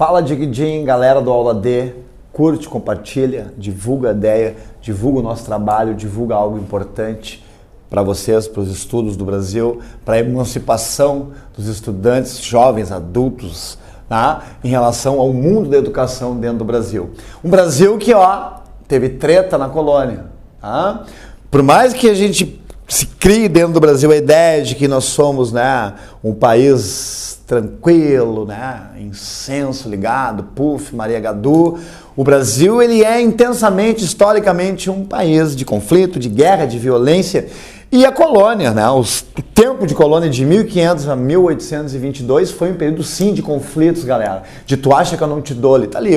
Fala Diguidinho, galera do Aula D, curte, compartilha, divulga a ideia, divulga o nosso trabalho, divulga algo importante para vocês, para os estudos do Brasil, para a emancipação dos estudantes, jovens, adultos, tá? Em relação ao mundo da educação dentro do Brasil. Um Brasil que, teve treta na colônia, tá? Por mais que a gente se crie dentro do Brasil a ideia de que nós somos, um país tranquilo, incenso ligado, Puff, Maria Gadu, o Brasil ele é intensamente, historicamente, um país de conflito, de guerra, de violência. E a colônia, o tempo de colônia de 1500 a 1822 foi um período sim de conflitos, galera. De tu acha que eu não te dou, ele tá ali,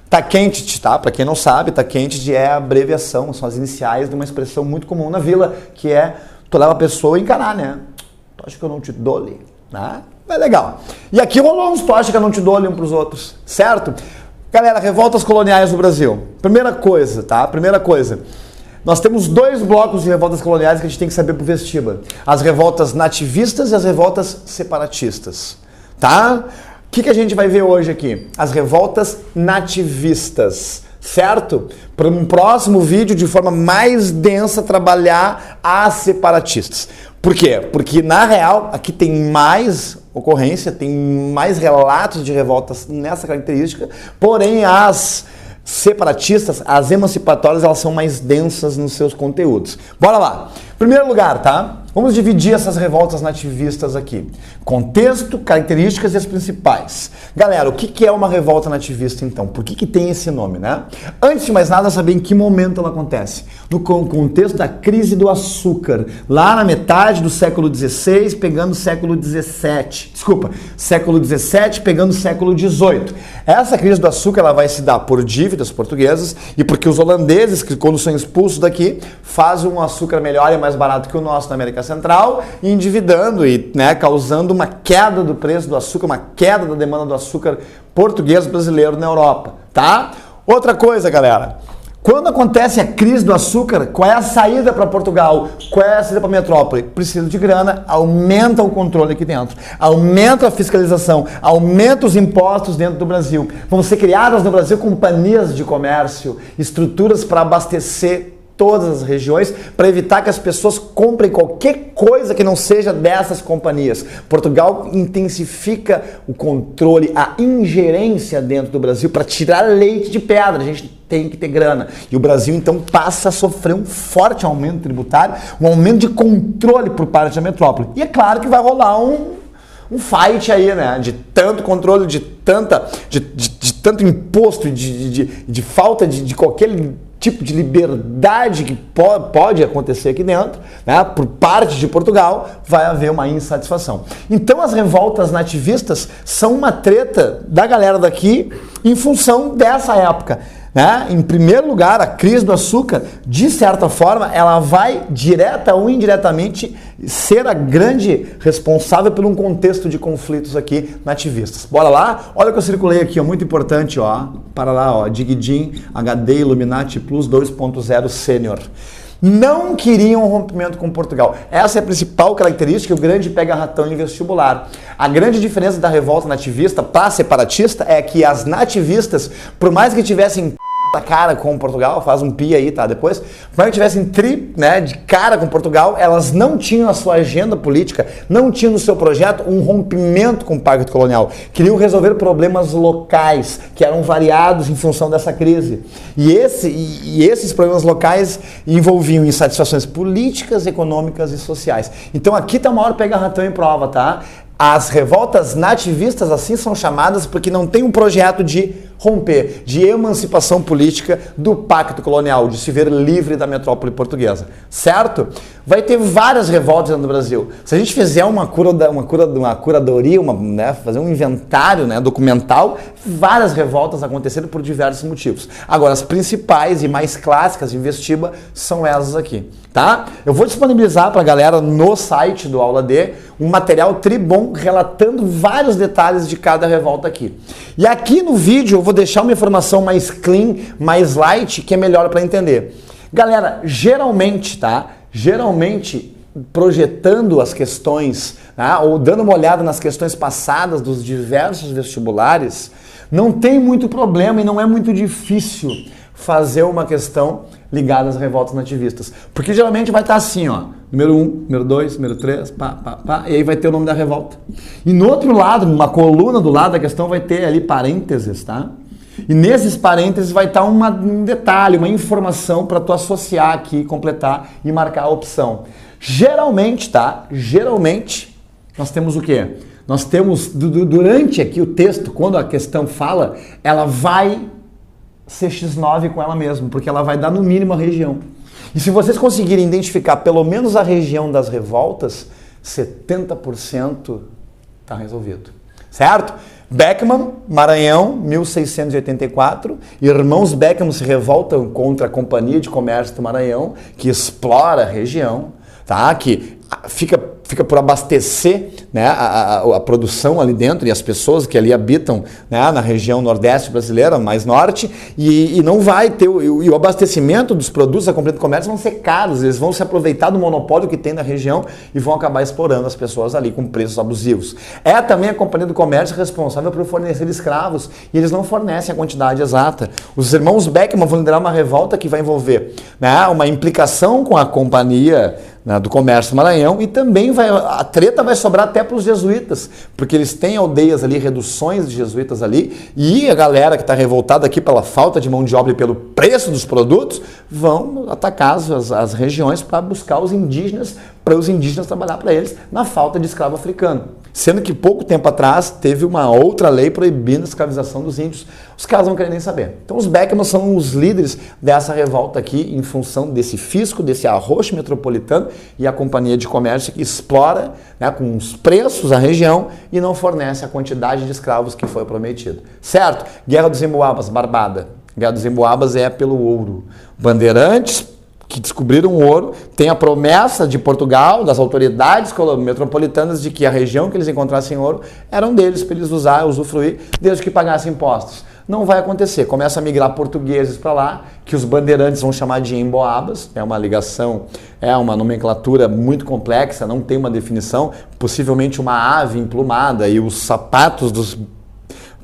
Tá quente, tá? Pra quem não sabe, tá quente é a abreviação, são as iniciais de uma expressão muito comum na vila, que é tu leva a pessoa a encarar, Tu acha que eu não te dou, né? É legal. E aqui rolou uns tu acha que eu não te dou um pros outros, certo? Galera, revoltas coloniais no Brasil. Primeira coisa, tá? Nós temos dois blocos de revoltas coloniais que a gente tem que saber pro vestibular. As revoltas nativistas e as revoltas separatistas, tá? O que a gente vai ver hoje aqui? As revoltas nativistas, certo? Para um próximo vídeo, de forma mais densa, trabalhar as separatistas. Por quê? Porque, na real, aqui tem mais ocorrência, tem mais relatos de revoltas nessa característica, porém as separatistas, as emancipatórias, elas são mais densas nos seus conteúdos. Bora lá! Primeiro lugar, tá? Vamos dividir essas revoltas nativistas aqui. Contexto, características e as principais. Galera, o que é uma revolta nativista então? Por que tem esse nome, Antes de mais nada, saber em que momento ela acontece. No contexto da crise do açúcar, lá na metade do século XVI, pegando o século XVII. Século XVII, pegando o século XVIII. Essa crise do açúcar ela vai se dar por dívidas portuguesas e porque os holandeses, que quando são expulsos daqui, fazem um açúcar melhor e mais barato que o nosso na América Central, endividando e causando uma queda do preço do açúcar, uma queda da demanda do açúcar português brasileiro na Europa, tá? Outra coisa, galera, quando acontece a crise do açúcar, qual é a saída para Portugal? Qual é a saída para a metrópole? Precisa de grana, aumenta o controle aqui dentro, aumenta a fiscalização, aumenta os impostos dentro do Brasil. Vão ser criadas no Brasil companhias de comércio, estruturas para abastecer todas as regiões, para evitar que as pessoas comprem qualquer coisa que não seja dessas companhias. Portugal intensifica o controle, a ingerência dentro do Brasil para tirar leite de pedra. A gente tem que ter grana. E o Brasil, então, passa a sofrer um forte aumento tributário, um aumento de controle por parte da metrópole. E é claro que vai rolar um fight aí, de tanto controle, de tanto imposto, de falta de qualquer tipo de liberdade que pode acontecer aqui dentro, por parte de Portugal, vai haver uma insatisfação. Então as revoltas nativistas são uma treta da galera daqui em função dessa época. Em primeiro lugar, a crise do açúcar, de certa forma, ela vai direta ou indiretamente ser a grande responsável por um contexto de conflitos aqui nativistas. Bora lá? Olha o que eu circulei aqui, muito importante, para lá, Diguidin HD Illuminati Plus 2.0 Sênior. Não queriam um rompimento com Portugal. Essa é a principal característica, o grande pega-ratão em vestibular. A grande diferença da revolta nativista para separatista é que as nativistas, por mais que tivessem cara com Portugal, faz um pi aí, tá? Depois, por mais que tivessem de cara com Portugal, elas não tinham a sua agenda política, não tinham no seu projeto um rompimento com o pacto colonial. Queriam resolver problemas locais, que eram variados em função dessa crise. E esses problemas locais envolviam insatisfações políticas, econômicas e sociais. Então aqui tá o maior pega-ratão em prova, tá? As revoltas nativistas assim são chamadas porque não tem um projeto de romper, de emancipação política do pacto colonial, de se ver livre da metrópole portuguesa, certo? Vai ter várias revoltas no Brasil. Se a gente fizer uma curadoria, fazer um inventário documental, várias revoltas aconteceram por diversos motivos. Agora, as principais e mais clássicas de vestibular são essas aqui, tá? Eu vou disponibilizar para a galera no site do Aula D um material tribom relatando vários detalhes de cada revolta aqui. E aqui no vídeo eu vou deixar uma informação mais clean, mais light, que é melhor para entender. Galera, geralmente, projetando as questões, ou dando uma olhada nas questões passadas dos diversos vestibulares, Não tem muito problema e não é muito difícil fazer uma questão ligada às revoltas nativistas. Porque geralmente vai estar assim, ó, número 1, número 2, número 3, e aí vai ter o nome da revolta. E no outro lado, numa coluna do lado da questão, vai ter ali parênteses, tá? E nesses parênteses vai estar um detalhe, uma informação para tu associar aqui, completar e marcar a opção. Geralmente, tá? Geralmente, nós temos o quê? Nós temos, durante aqui o texto, quando a questão fala, ela vai ser X9 com ela mesma, porque ela vai dar no mínimo a região. E se vocês conseguirem identificar pelo menos a região das revoltas, 70% está resolvido. Certo? Beckmann, Maranhão, 1684. Irmãos Beckmann se revoltam contra a Companhia de Comércio do Maranhão, que explora a região, tá? Que fica por abastecer, né, a produção ali dentro e as pessoas que ali habitam, né, na região nordeste brasileira, mais norte, e não vai ter, e o abastecimento dos produtos da Companhia do Comércio vão ser caros, eles vão se aproveitar do monopólio que tem na região e vão acabar explorando as pessoas ali com preços abusivos. É também a Companhia do Comércio responsável por fornecer escravos, e eles não fornecem a quantidade exata. Os irmãos Beckmann vão liderar uma revolta que vai envolver, né, uma implicação com a Companhia, né, do Comércio do Maranhão, e também a treta vai sobrar até para os jesuítas, porque eles têm aldeias ali, reduções de jesuítas ali, e a galera que está revoltada aqui pela falta de mão de obra e pelo preço dos produtos, vão atacar as regiões para buscar os indígenas, para os indígenas trabalhar para eles na falta de escravo africano. Sendo que pouco tempo atrás teve uma outra lei proibindo a escravização dos índios. Os caras não querem nem saber. Então os Beckmann são os líderes dessa revolta aqui em função desse fisco, desse arroxo metropolitano e a Companhia de Comércio que explora, né, com os preços a região e não fornece a quantidade de escravos que foi prometido. Certo? Guerra dos Emboabas, Barbada. Guerra dos Emboabas é pelo ouro. Bandeirantes que descobriram o ouro, tem a promessa de Portugal, das autoridades metropolitanas, de que a região que eles encontrassem ouro eram deles, para eles usufruir, desde que pagassem impostos. Não vai acontecer. Começa a migrar portugueses para lá, que os bandeirantes vão chamar de emboabas, é uma ligação, é uma nomenclatura muito complexa, não tem uma definição, possivelmente uma ave emplumada, e os sapatos dos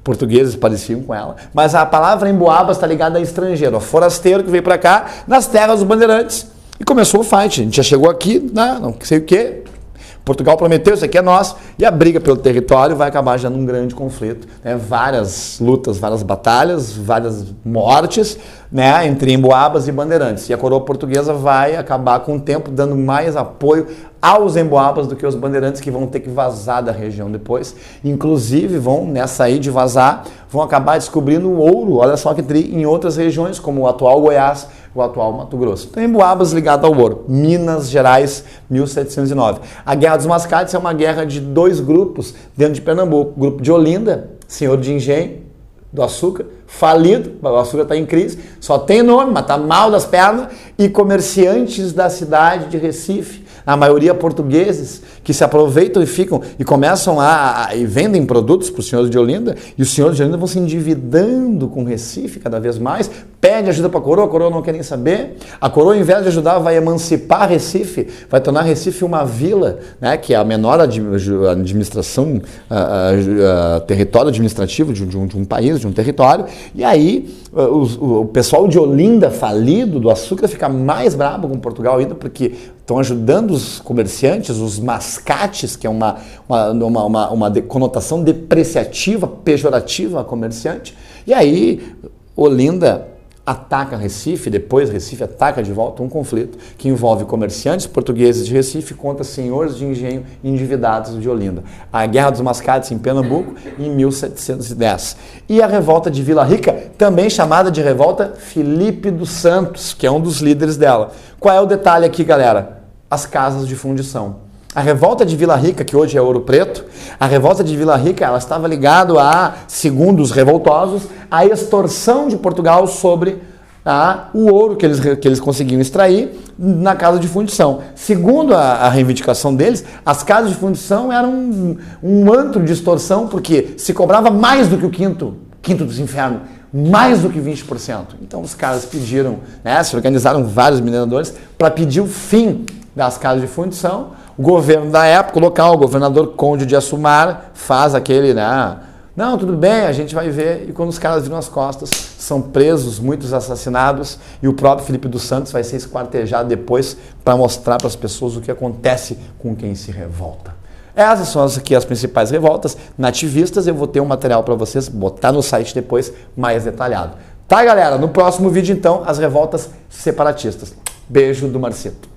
portugueses pareciam com ela, mas a palavra emboabas está ligada a estrangeiro, a forasteiro que veio para cá, nas terras dos bandeirantes, e começou o fight. A gente já chegou aqui, né, não sei o que, Portugal prometeu, isso aqui é nosso, e a briga pelo território vai acabar já num grande conflito, né? Várias lutas, várias batalhas, várias mortes, né, entre emboabas e bandeirantes, e a coroa portuguesa vai acabar com o tempo dando mais apoio aos emboabas do que os bandeirantes, que vão ter que vazar da região depois. Inclusive vão, nessa aí de vazar, vão acabar descobrindo ouro, olha só que tri, em outras regiões, como o atual Goiás, o atual Mato Grosso. Então, emboabas ligado ao ouro. Minas Gerais, 1709. A Guerra dos Mascates é uma guerra de dois grupos dentro de Pernambuco. O grupo de Olinda, senhor de engenho do açúcar, falido, o açúcar está em crise, só tem nome, mas está mal das pernas, e comerciantes da cidade de Recife, a maioria portugueses, que se aproveitam e ficam e começam e vendem produtos para os senhores de Olinda, e os senhores de Olinda vão se endividando com Recife cada vez mais, pede ajuda para a coroa não quer nem saber, a coroa, ao invés de ajudar, vai emancipar Recife, vai tornar Recife uma vila, né, que é a menor administração, território administrativo de um país, de um território, e aí o pessoal de Olinda, falido do açúcar, fica mais bravo com Portugal ainda, porque estão ajudando os comerciantes, os mascates, que é uma conotação depreciativa, pejorativa a comerciante. E aí Olinda ataca Recife, depois Recife ataca de volta, um conflito que envolve comerciantes portugueses de Recife contra senhores de engenho endividados de Olinda. A Guerra dos Mascates em Pernambuco, em 1710. E a revolta de Vila Rica, também chamada de revolta Filipe dos Santos, que é um dos líderes dela. Qual é o detalhe aqui, galera? As casas de fundição. A revolta de Vila Rica, que hoje é Ouro Preto, a revolta de Vila Rica, ela estava ligada segundo os revoltosos, a extorsão de Portugal sobre o ouro que eles conseguiam extrair na casa de fundição. Segundo a reivindicação deles, as casas de fundição eram um antro de extorsão, porque se cobrava mais do que o quinto dos infernos, mais do que 20%. Então os caras pediram, né, se organizaram vários mineradores para pedir o fim das casas de fundição. O governo da época local, o governador Conde de Assumar, faz aquele, né, Não, tudo bem, a gente vai ver. E quando os caras viram as costas, são presos, muitos assassinados, e o próprio Felipe dos Santos vai ser esquartejado depois para mostrar para as pessoas o que acontece com quem se revolta. Essas são aqui as principais revoltas nativistas. Eu vou ter um material para vocês botar no site depois mais detalhado. Tá, galera? No próximo vídeo, então, as revoltas separatistas. Beijo do Marcito.